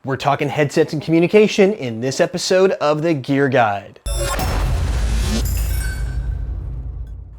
We're talking headsets and communication in this episode of the Gear Guide.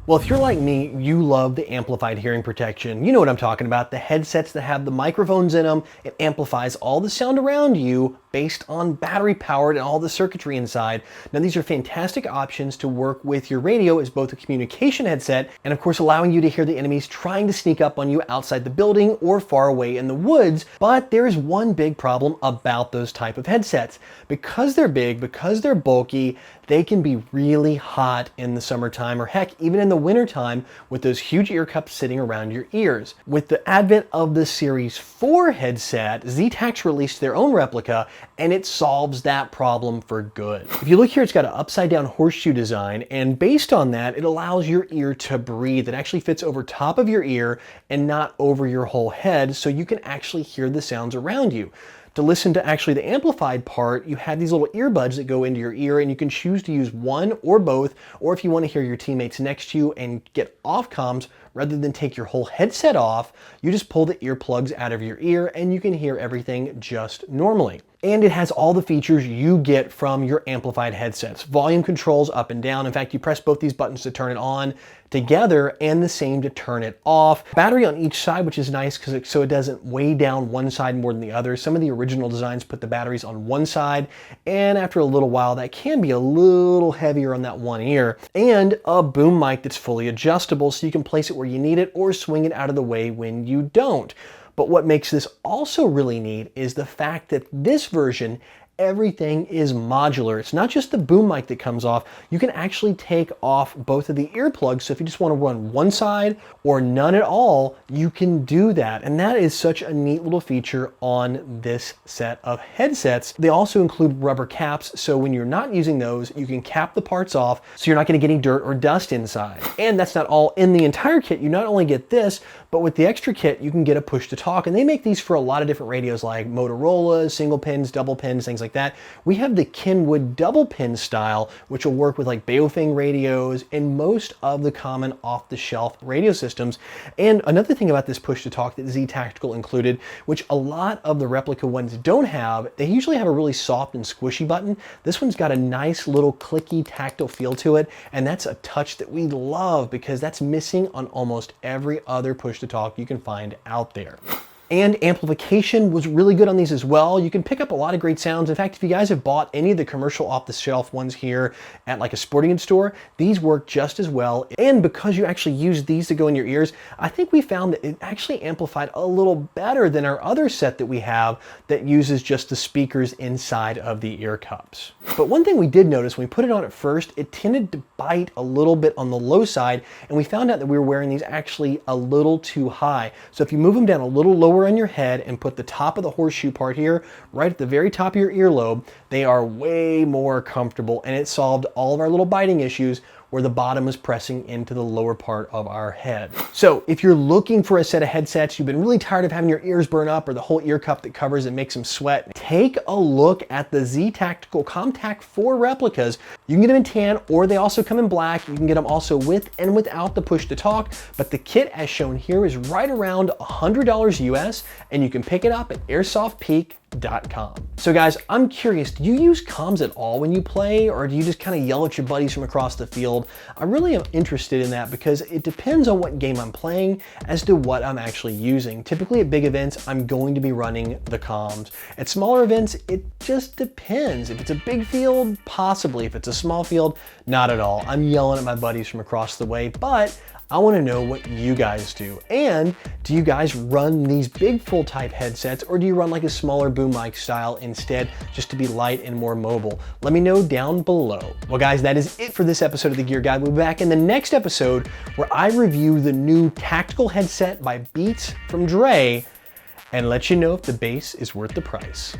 Well, if you're like me, you love the amplified hearing protection. You know what I'm talking about, the headsets that have the microphones in them. It amplifies all the sound around you based on battery powered and all the circuitry inside. Now, these are fantastic options to work with your radio as both a communication headset and of course allowing you to hear the enemies trying to sneak up on you outside the building or far away in the woods. But there is one big problem about those type of headsets. Because they're big, because they're bulky, they can be really hot in the summertime or heck, even in the wintertime with those huge ear cups sitting around your ears. With the advent of the Series 4 headset, ZTAC's released their own replica and it solves that problem for good. If you look here, it's got an upside down horseshoe design, and based on that, it allows your ear to breathe. It actually fits over top of your ear and not over your whole head, so you can actually hear the sounds around you. To listen to actually the amplified part, you have these little earbuds that go into your ear, and you can choose to use one or both, or if you want to hear your teammates next to you and get off comms, rather than take your whole headset off, you just pull the earplugs out of your ear and you can hear everything just normally. And it has all the features you get from your amplified headsets. Volume controls up and down. In fact, you press both these buttons to turn it on together and the same to turn it off. Battery on each side, which is nice because so it doesn't weigh down one side more than the other. Some of the original designs put the batteries on one side, and after a little while that can be a little heavier on that one ear. And a boom mic that's fully adjustable so you can place it where you need it or swing it out of the way when you don't. But what makes this also really neat is the fact that this version, everything is modular. It's not just the boom mic that comes off. You can actually take off both of the earplugs. So if you just want to run one side or none at all, you can do that. And that is such a neat little feature on this set of headsets. They also include rubber caps. So when you're not using those, you can cap the parts off so you're not going to get any dirt or dust inside. And that's not all in the entire kit. You not only get this, but with the extra kit, you can get a push to talk. And they make these for a lot of different radios like Motorola's, single pins, double pins, things like that. We have the Kenwood double pin style, which will work with like Baofeng radios and most of the common off-the-shelf radio systems. And another thing about this push to talk that ZTAC included, which a lot of the replica ones don't have, they usually have a really soft and squishy button. This one's got a nice little clicky tactile feel to it, and that's a touch that we love because that's missing on almost every other push to talk you can find out there. And amplification was really good on these as well. You can pick up a lot of great sounds. In fact, if you guys have bought any of the commercial off-the-shelf ones here at like a sporting goods store, these work just as well. And because you actually use these to go in your ears, I think we found that it actually amplified a little better than our other set that we have that uses just the speakers inside of the ear cups. But one thing we did notice when we put it on at first, it tended to bite a little bit on the low side, and we found out that we were wearing these actually a little too high. So if you move them down a little lower on your head and put the top of the horseshoe part here right at the very top of your earlobe, they are way more comfortable, and it solved all of our little biting issues where the bottom is pressing into the lower part of our head. So if you're looking for a set of headsets, you've been really tired of having your ears burn up or the whole ear cup that covers it makes them sweat, take a look at the ZTAC Comtac IV replicas. You can get them in tan, or they also come in black. You can get them also with and without the push to talk, but the kit as shown here is right around $100 US, and you can pick it up at Airsoftpeak.com. So guys, I'm curious, do you use comms at all when you play, or do you just kind of yell at your buddies from across the field? I really am interested in that because it depends on what game I'm playing as to what I'm actually using. Typically at big events, I'm going to be running the comms. At smaller events, it just depends. If it's a big field, possibly. If it's a small field, not at all. I'm yelling at my buddies from across the way, but I want to know what you guys do. And do you guys run these big full type headsets, or do you run like a smaller boom mic style instead, just to be light and more mobile? Let me know down below. Well guys, that is it for this episode of the Gear Guide. We'll be back in the next episode where I review the new tactical headset by Beats from Dre and let you know if the bass is worth the price.